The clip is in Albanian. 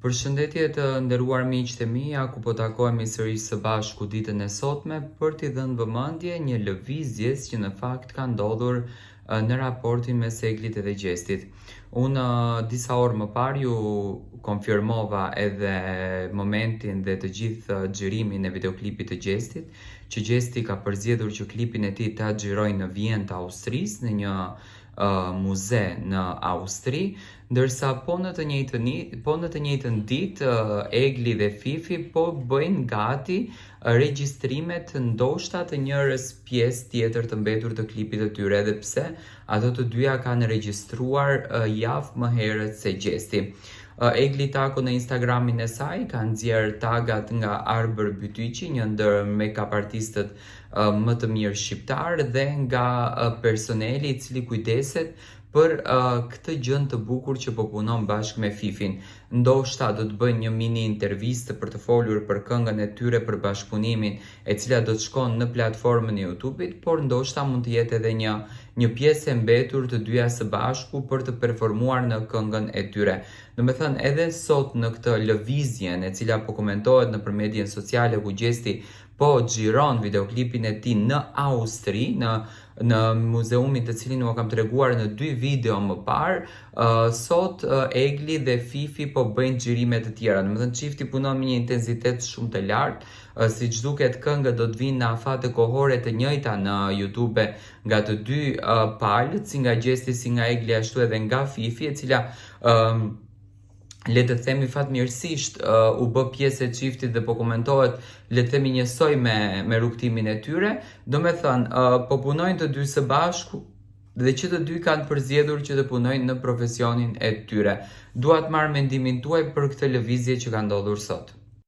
Përshëndetje të nderuar miqtë e mia, ku po takohemi sërish së bashku ditën e sotme për t'i dhënë vëmendje një lëvizjes që në fakt ka ndodhur në raportin mes Eglit dhe Gjestit. Unë disa orë më parë ju konfirmova edhe momentin dhe të gjithë xhirimin e videoklipit të Gjestit, që Gjesti ka përzgjedhur që klipin e tij ta xhirojë në Vjenë të Austrisë, në një muze në Austri, ndërsa po në të njëjtën ditë Egli dhe Fifi po bëjnë gati regjistrimet ndoshta të njërës pjesë tjetër të mbetur të klipit të tyre, edhe pse ato të dyja kanë regjistruar javë më herët se Gjesti. Egli Tako në Instagramin e saj ka nxjerr tagat nga Arber Bytyqi, një ndër make-up artistët më të mirë shqiptar dhe nga personeli i cili kujdeset për këtë gjën të bukur që po punon bashkë me Fifin. Ndoshta do të bëjnë një mini intervistë për të folur për këngën e tyre për bashkëpunimin, e cila do të shkon në platformën e YouTube-it, por ndoshta mund të jetë edhe një pjesë e mbetur të dyja së bashku për të performuar në këngën e tyre. Domethënë, edhe sot në këtë lëvizjen e cila po komentohet në medien sociale, ku Gjesti po xhiron videoklipin e tij në Austri, në muzeumin të cilin u kam treguar në 2 video më parë, sot Egli dhe Fifi po bëjnë xhirime të tjera. Domethënë çifti punon me një intensitet shumë të lartë, siç duket këngët do të vinë në afate kohore të njëjta në YouTube nga të dy palët, si nga Gjesti, si nga Egli, ashtu edhe nga Fifi, e cila le të themi fatmirësisht u bë pjesë e çiftit dhe po komentohet, le të themi, njësoj me rrugtimin e tyre. Domethënë, po punojnë të dy së bashku dhe që të dy kanë përzgjedhur që të punojnë në profesionin e tyre. Dua të marr mendimin tuaj për këtë lëvizje që ka ndodhur sot.